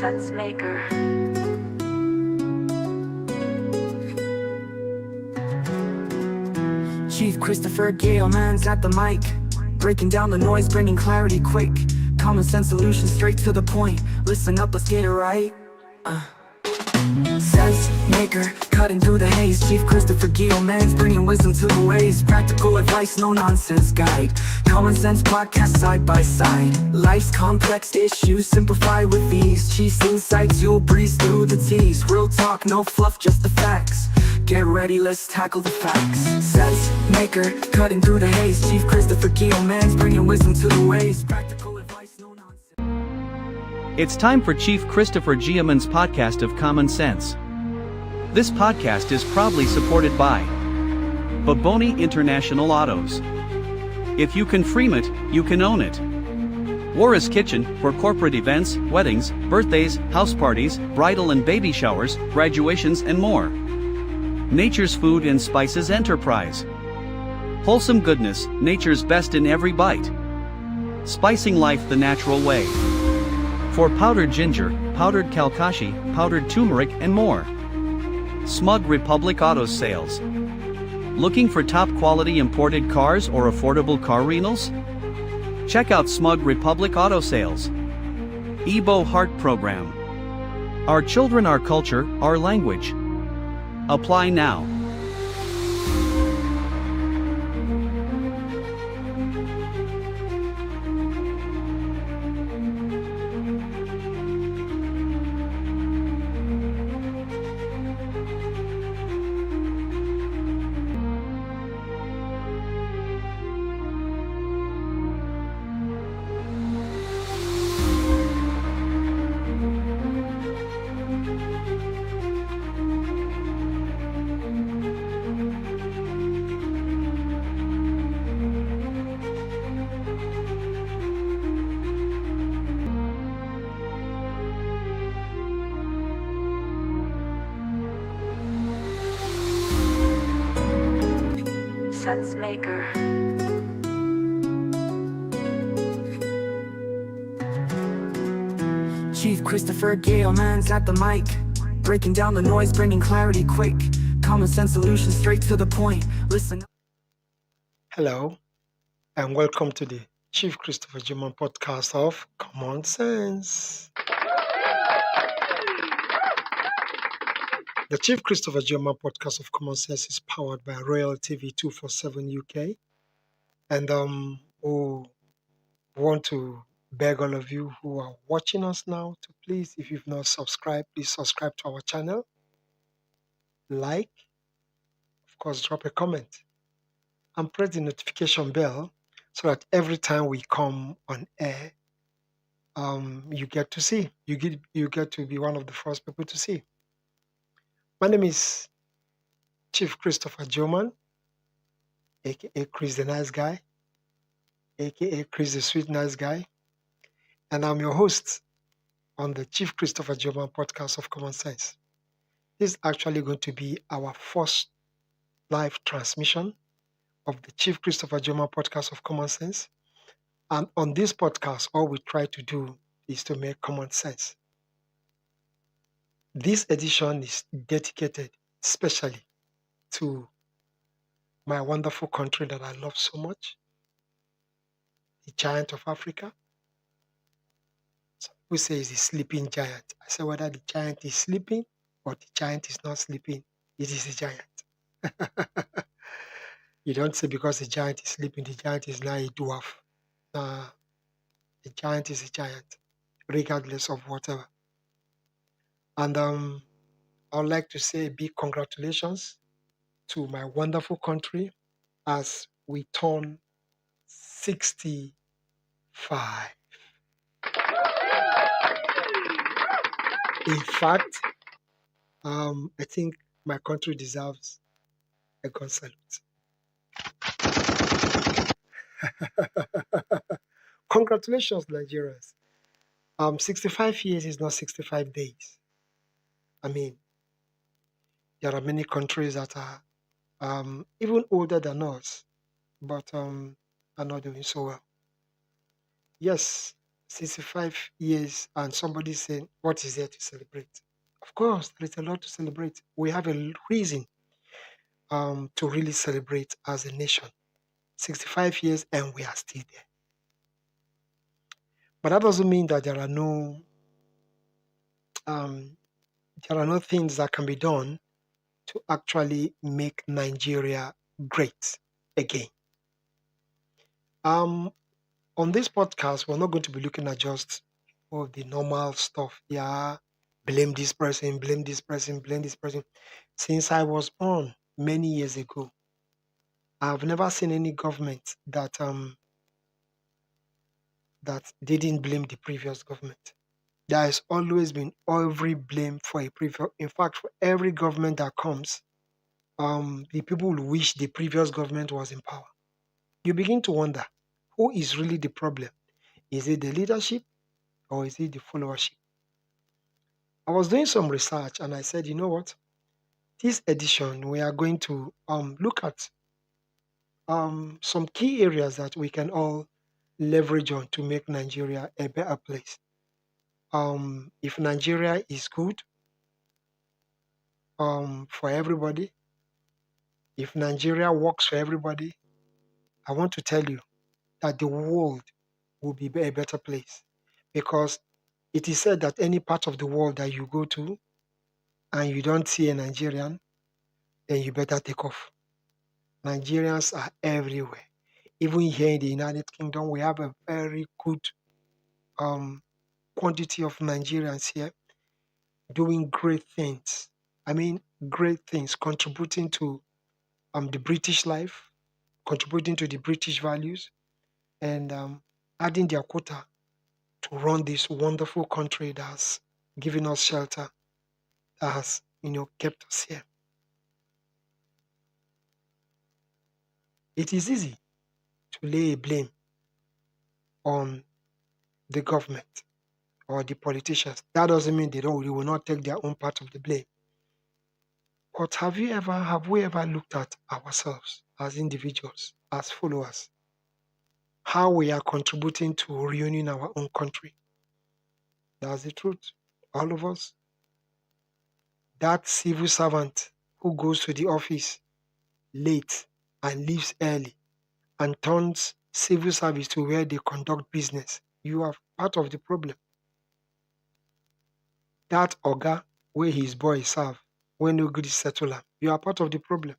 sense maker. Chief Christopher Geoman's at the mic, breaking down the noise, bringing clarity quick. Common sense solutions straight to the point. Listen up, let's get it right. Sense maker, cutting through the haze. Chief Christopher Geoman's bringing wisdom to the ways. Practical advice, no nonsense guide. Common sense podcast side by side. Life's complex issues simplified with ease. Chief's insights, you'll breeze through the T's. Real talk, no fluff, just the facts. Get ready, let's tackle the facts. Sense maker, cutting through the haze. Chief Christopher Geoman's bringing wisdom to the ways. Practical advice, no nonsense. It's time for Chief Christopher Geoman's podcast of Common Sense. This podcast is proudly supported by Baboni International Autos. If you can frame it, you can own it. Wara's Kitchen for corporate events, weddings, birthdays, house parties, bridal and baby showers, graduations and more. Nature's Food and Spices Enterprise. Wholesome goodness, nature's best in every bite. Spicing life the natural way. For powdered ginger, powdered kalkashi, powdered turmeric and more. Smug Republic Auto Sales. Looking for top quality imported cars or affordable car rentals? Check out Smug Republic Auto Sales. Ebo Heart Program. Our children, our culture, our language. Apply now. Sense maker. Chief Christopher Geoman's at the mic, breaking down the noise, bringing clarity quick. Common sense solutions straight to the point. Listen up. Hello, and welcome to the Chief Christopher Geoman podcast of Common Sense. The Chief Christopher Geoman podcast of Common Sense is powered by Royal TV 247 UK, and we want to beg all of you who are watching us now to please, if you've not subscribed, please subscribe to our channel, like, of course, drop a comment, and press the notification bell so that every time we come on air, you get to see. You get to be one of the first people to see. My name is Chief Christopher Geoman, aka Chris the Nice Guy, aka Chris the Sweet Nice Guy, and I'm your host on the Chief Christopher Geoman podcast of Common Sense. This is actually going to be our first live transmission of the Chief Christopher Geoman podcast of Common Sense. And on this podcast, all we try to do is to make common sense. This edition is dedicated especially to my wonderful country that I love so much, the giant of Africa. Some people say it's a sleeping giant. I say whether the giant is sleeping or the giant is not sleeping, it is a giant. You don't say because the giant is sleeping, the giant is now a dwarf. The giant is a giant, regardless of whatever. And I would like to say a big congratulations to my wonderful country as we turn 65. In fact, I think my country deserves a gun salute. Congratulations, Nigerians. 65 years is not 65 days. I mean, there are many countries that are even older than us, but are not doing so well. Yes, 65 years, and somebody saying, what is there to celebrate? Of course, there is a lot to celebrate. We have a reason to really celebrate as a nation. 65 years, and we are still there. But that doesn't mean that um, there are no things that can be done to actually make Nigeria great again. Um, on this podcast, we're not going to be looking at just all the normal stuff. Yeah, blame this person, blame this person, blame this person. Since I was born many years ago, I've never seen any government that didn't blame the previous government. There has always been every blame for a previous. In fact, for every government that comes, the people will wish the previous government was in power. You begin to wonder, who is really the problem? Is it the leadership or is it the followership? I was doing some research and I said, you know what? This edition, we are going to look at some key areas that we can all leverage on to make Nigeria a better place. If Nigeria is good for everybody, if Nigeria works for everybody, I want to tell you that the world will be a better place, because it is said that any part of the world that you go to and you don't see a Nigerian, then you better take off. Nigerians are everywhere. Even here in the United Kingdom, we have a very good um, quantity of Nigerians here doing great things. I mean, great things, contributing to the British life, contributing to the British values, and adding their quota to run this wonderful country that has given us shelter, that has, kept us here. It is easy to lay a blame on the government or the politicians. That doesn't mean they will not take their own part of the blame. But have we ever looked at ourselves as individuals, as followers, how we are contributing to reuniting our own country? That's the truth. All of us. That civil servant who goes to the office late and leaves early and turns civil service to where they conduct business, you are part of the problem. That oga where his boy serve, when no good settle am, you are part of the problem.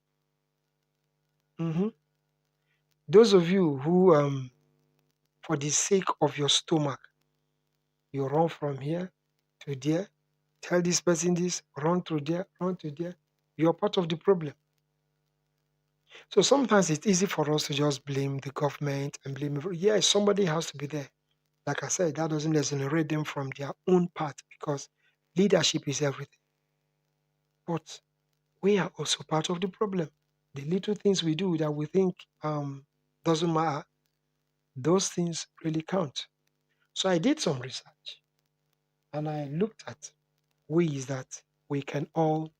Mhm. Those of you who, for the sake of your stomach, you run from here to there, tell this person this, run to there, run to there, you are part of the problem. So sometimes it's easy for us to just blame the government and blame. Yes, somebody has to be there. Like I said, that doesn't exonerate them from their own part, because leadership is everything. But we are also part of the problem. The little things we do that we think doesn't matter, those things really count. So I did some research and I looked at ways that we can all,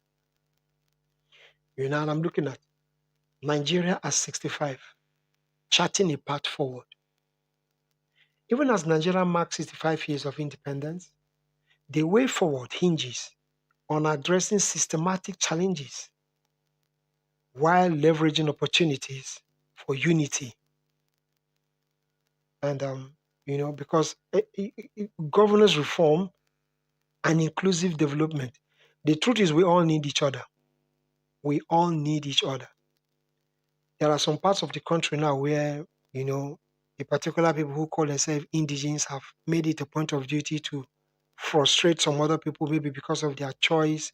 and I'm looking at Nigeria as 65, charting a path forward. Even as Nigeria marks 65 years of independence, the way forward hinges on addressing systematic challenges while leveraging opportunities for unity. And, because governance reform and inclusive development, the truth is we all need each other. We all need each other. There are some parts of the country now where, the particular people who call themselves indigenes have made it a point of duty to frustrate some other people, maybe because of their choice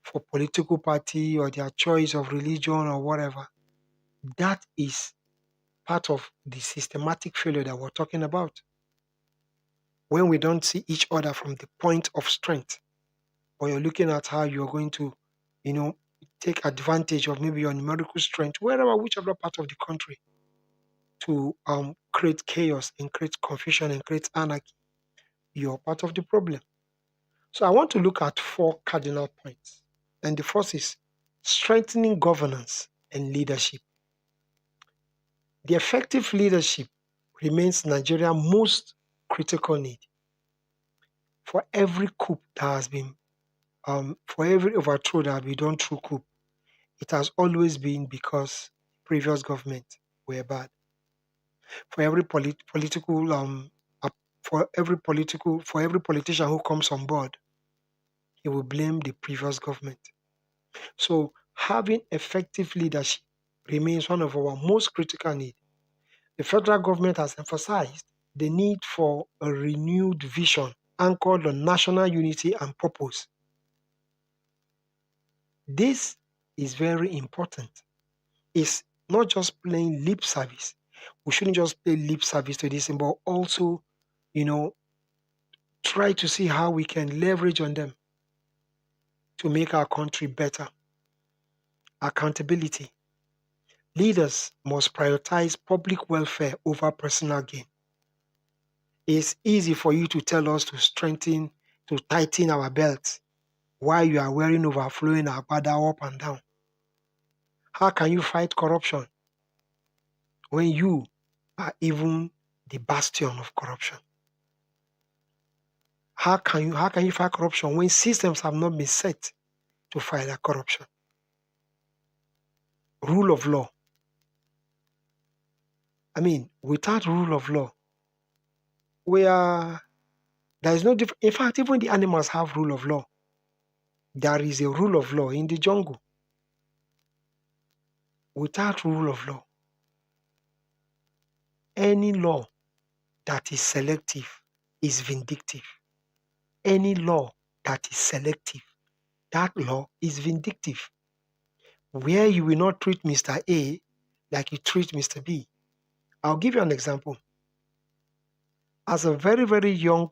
for political party or their choice of religion or whatever. That is part of the systematic failure that we're talking about. When we don't see each other from the point of strength, or you're looking at how you're going to, take advantage of maybe your numerical strength, whichever part of the country, to create chaos and create confusion and create anarchy, you're part of the problem. So I want to look at 4 cardinal points. And the first is strengthening governance and leadership. The effective leadership remains Nigeria's most critical need. For every coup that has been, for every overthrow that has been done through coup, it has always been because previous government were bad. For every political, for every politician who comes on board, he will blame the previous government. So having effective leadership remains one of our most critical needs. The federal government has emphasized the need for a renewed vision anchored on national unity and purpose. This is very important. It's not just playing lip service. We shouldn't just play lip service to this, but also, you know, try to see how we can leverage on them to make our country better. Accountability. Leaders must prioritize public welfare over personal gain. It's easy for you to tell us to tighten our belts while you are wearing overflowing agbada up and down. How can you fight corruption when you are even the bastion of corruption? How can you fight corruption when systems have not been set to fight that corruption? Rule of law. I mean, without rule of law, there is no difference. In fact, even the animals have rule of law. There is a rule of law in the jungle. Without rule of law, any law that is selective is vindictive. Any law that is selective, that law is vindictive. Where you will not treat Mr. A like you treat Mr. B. I'll give you an example. As a very, very young,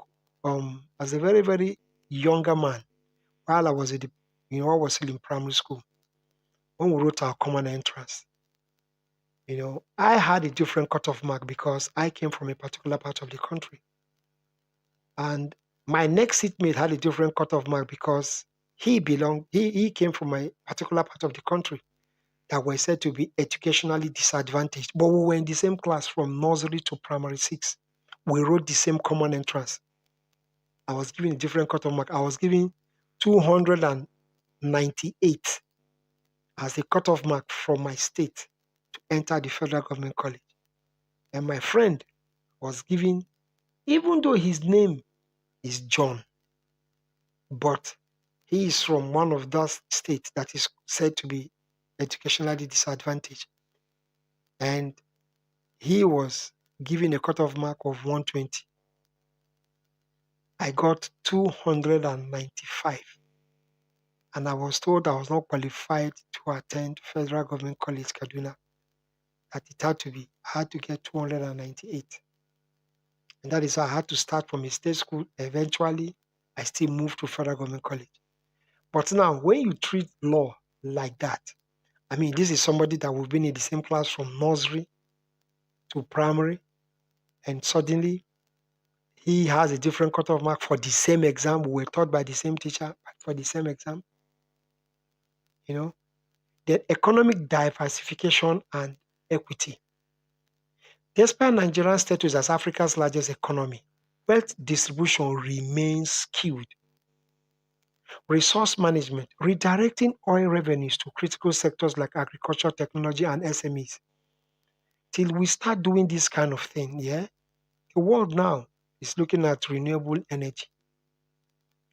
as a very, very younger man, while I was I was still in primary school, when we wrote our common entrance, I had a different cutoff mark because I came from a particular part of the country. And my next seatmate had a different cutoff mark because he came from a particular part of the country that were said to be educationally disadvantaged. But we were in the same class from nursery to primary 6. We wrote the same common entrance. I was given a different cutoff mark. I was given 298 as a cutoff mark from my state to enter the federal government college. And my friend was given, even though his name is John, but he is from one of those states that is said to be educationally disadvantaged. And he was given a cutoff mark of 120. I got 295. And I was told I was not qualified to attend Federal Government College, Kaduna. That I had to get 298. And that is why I had to start from a state school. Eventually, I still moved to Federal Government College. But now, when you treat law like that, I mean, this is somebody that we've been in the same class from nursery to primary, and suddenly he has a different cutoff mark for the same exam. We were taught by the same teacher for the same exam. Then economic diversification and equity. Despite Nigeria's status as Africa's largest economy, wealth distribution remains skewed. Resource management, redirecting oil revenues to critical sectors like agriculture, technology, and SMEs. Till we start doing this kind of thing, the world now is looking at renewable energy.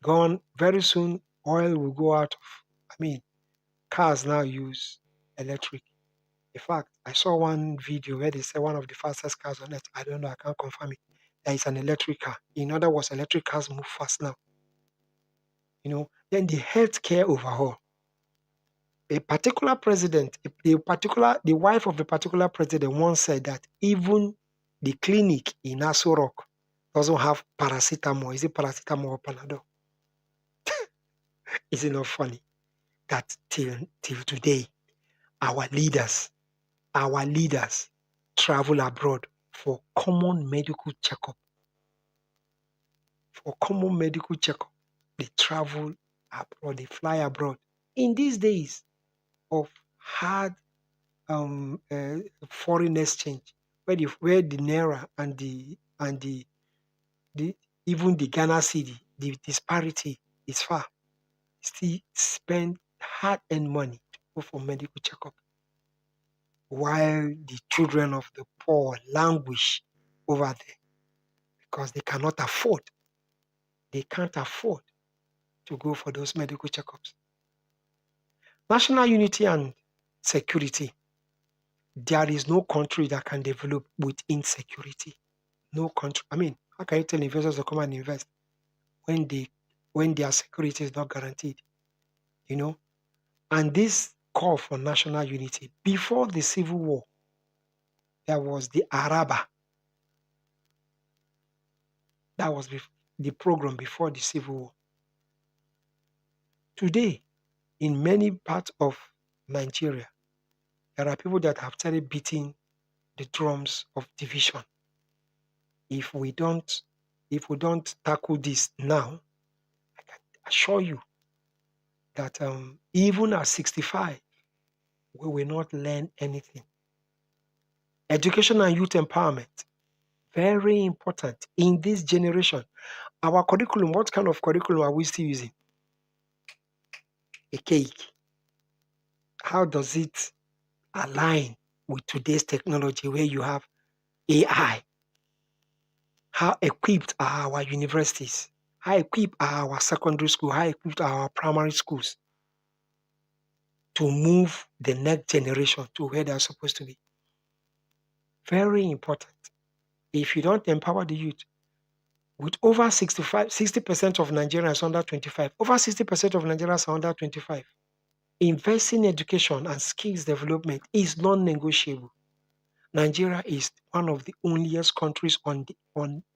Gone very soon, oil will go out of, cars now use electric. In fact, I saw one video where they say one of the fastest cars on earth, I don't know, I can't confirm it, that is an electric car. In other words, electric cars move fast now. Then the healthcare overhaul. A particular president, the wife of a particular president once said that even the clinic in Aso Rock doesn't have paracetamol. Is it paracetamol or Panadol? Is it not funny that till today, our leaders travel abroad for common medical checkup. For common medical checkup, they travel abroad, they fly abroad. In these days of hard foreign exchange, where the naira and the The, even the Ghana city, the disparity is far. Still spend hard-earned money to go for medical checkup, while the children of the poor languish over there because they cannot afford. They can't afford to go for those medical checkups. National unity and security. There is no country that can develop with insecurity. No country. I mean, how can you tell investors to come and invest when their security is not guaranteed? You know? And this call for national unity. Before the Civil War, there was the Araba. That was the program before the Civil War. Today, in many parts of Nigeria, there are people that have started beating the drums of division. If we don't tackle this now, I can assure you that even at 65, we will not learn anything. Education and youth empowerment, very important in this generation. Our curriculum, what kind of curriculum are we still using? A cake. How does it align with today's technology where you have AI? How equipped are our universities? How equipped are our secondary school? How equipped are our primary schools to move the next generation to where they are supposed to be? Very important. If you don't empower the youth, with over 60% of Nigerians under 25, over 60% of Nigerians are under 25. Investing in education and skills development is non-negotiable. Nigeria is one of the onlyest countries on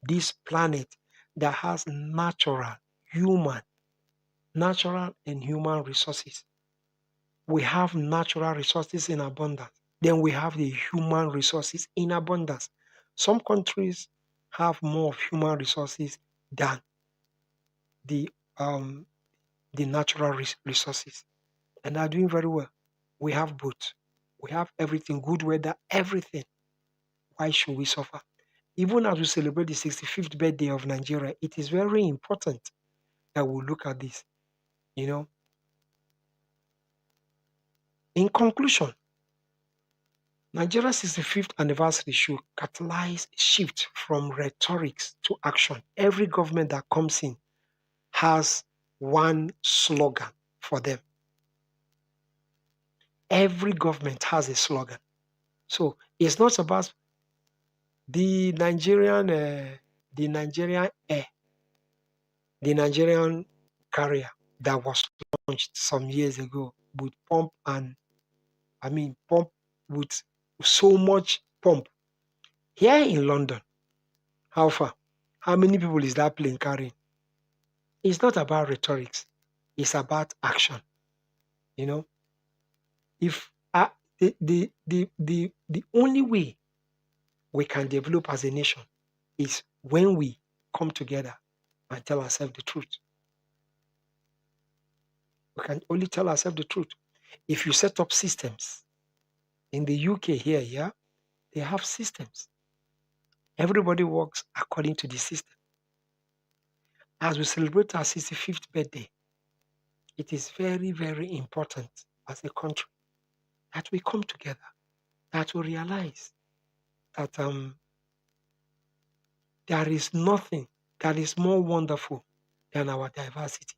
this planet that has natural and human resources. We have natural resources in abundance. Then we have the human resources in abundance. Some countries have more of human resources than the natural resources, and are doing very well. We have both. We have everything, good weather, everything. Why should we suffer? Even as we celebrate the 65th birthday of Nigeria, it is very important that we look at this. You know, in conclusion, Nigeria's 65th anniversary should catalyze a shift from rhetoric to action. Every government that comes in has one slogan for them. Every government has a slogan. So it's not about the Nigerian carrier that was launched some years ago with pump with so much pump. Here in London, how far? How many people is that plane carrying? It's not about rhetorics. It's about action. You know, if the only way we can develop as a nation is when we come together and tell ourselves the truth. We can only tell ourselves the truth. If you set up systems in the UK here, yeah, they have systems. Everybody works according to the system. As we celebrate our 65th birthday, it is very, very important as a country that we come together, that we realize that there is nothing that is more wonderful than our diversity.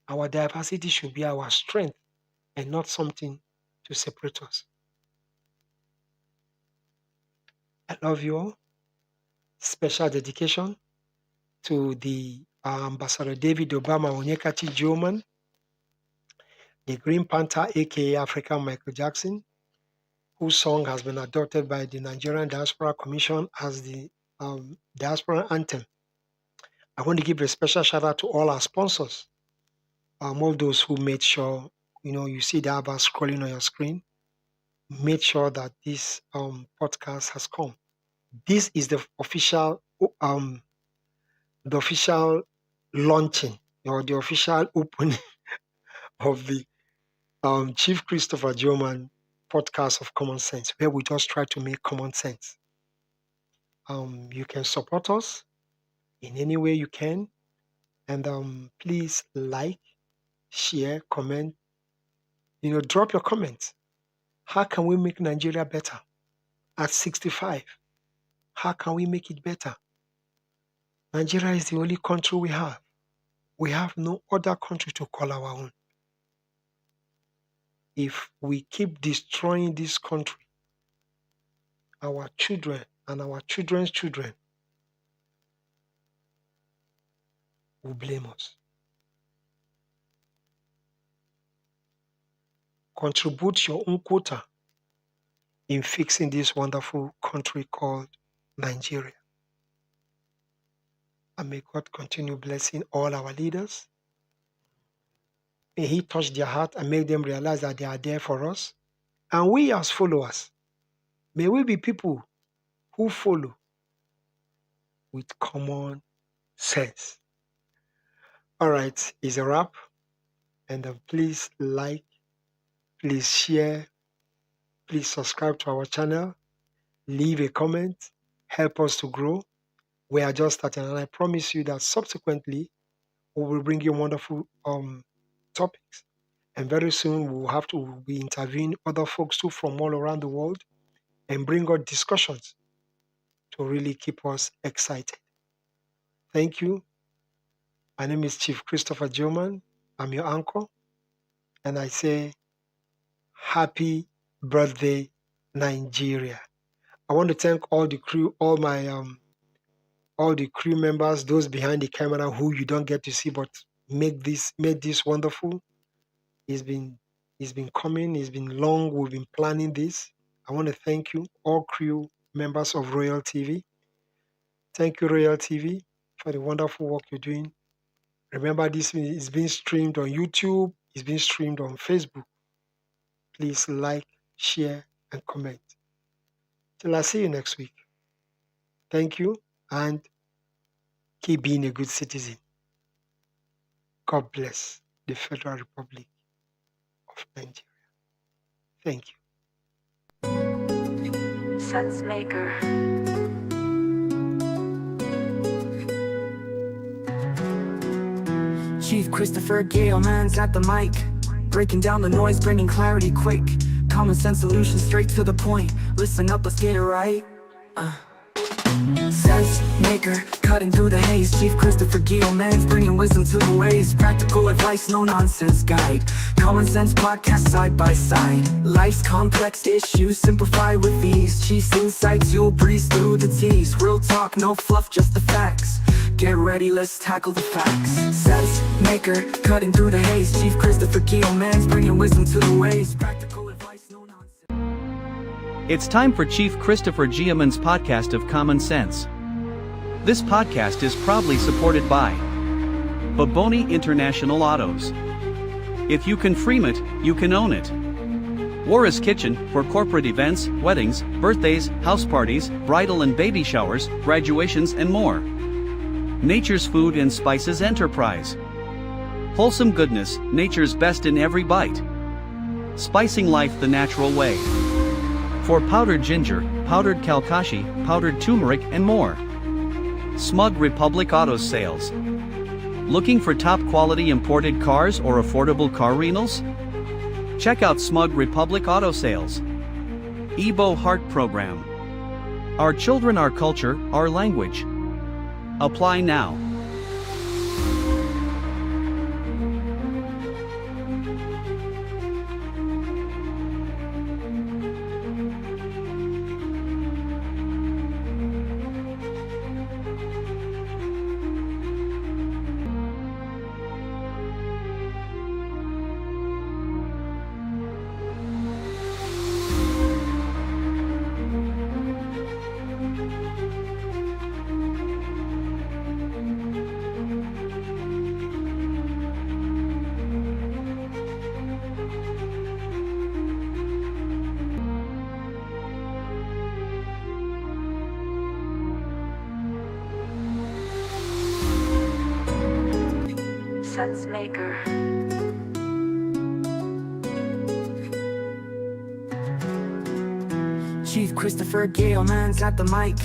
Our diversity should be our strength and not something to separate us. I love you all. Special dedication to the Ambassador David Obama Onyekachi Geoman, the Green Panther, aka African Michael Jackson, whose song has been adopted by the Nigerian Diaspora Commission as the diaspora anthem. I want to give a special shout out to all our sponsors, all those who made sure, you see the advert scrolling on your screen, made sure that this podcast has come. This is the official launching or the official opening of the Chief Christopher Geoman podcast of Common Sense, where we just try to make common sense. You can support us in any way you can. And please like, share, comment. Drop your comments. How can we make Nigeria better? At 65, how can we make it better? Nigeria is the only country we have. We have no other country to call our own. If we keep destroying this country, our children and our children's children will blame us. Contribute your own quota in fixing this wonderful country called Nigeria. And may God continue blessing all our leaders. May He touch their heart and make them realize that they are there for us. And we as followers, may we be people who follow with common sense. All right, it's a wrap. And please like, please share, please subscribe to our channel, leave a comment, help us to grow. We are just starting, and I promise you that subsequently we will bring you wonderful topics. And very soon we will have to be interviewing other folks too from all around the world and bring out discussions to really keep us excited. Thank you. My name is Chief Christopher Geoman. I'm your uncle. And I say, happy birthday, Nigeria. I want to thank all the crew, all the crew members, those behind the camera who you don't get to see, but made this wonderful. It's been coming. It's been long. We've been planning this. I want to thank you, all crew members of Royal TV. Thank you, Royal TV, for the wonderful work you're doing. Remember, this is being streamed on YouTube. It's being streamed on Facebook. Please like, share, and comment. Till I see you next week. Thank you, and keep being a good citizen. God bless the Federal Republic of Nigeria. Thank you. Sense maker. Chief Christopher Geoman's at the mic, breaking down the noise, bringing clarity quick. Common sense solutions straight to the point. Listen up, let's get it right. Sense maker, cutting through the haze. Chief Christopher Geoman's bringing wisdom to the ways. Practical advice, no nonsense guide. Common sense podcast side by side. Life's complex issues simplified with ease. Chief's insights, you'll breeze through the T's. Real talk, no fluff, just the facts. Get ready, let's tackle the facts. Sense maker, cutting through the haze. Chief Christopher Geoman's bringing wisdom to the ways. Practical advice, no nonsense. It's time for Chief Christopher Geoman's podcast of Common Sense. This podcast is proudly supported by Baboni International Autos. If you can frame it, you can own it. Wara's Kitchen, for corporate events, weddings, birthdays, house parties, bridal and baby showers, graduations and more. Nature's Food and Spices Enterprise. Wholesome goodness, nature's best in every bite. Spicing life the natural way. For powdered ginger, powdered kalkashi, powdered turmeric and more. Smug Republic Auto Sales. Looking for top quality imported cars or affordable car rentals? Check out Smug Republic Auto Sales. Ebo Heart Program. Our children, our culture, our language. Apply now. Sense maker. Chief Christopher Geoman's at the mic,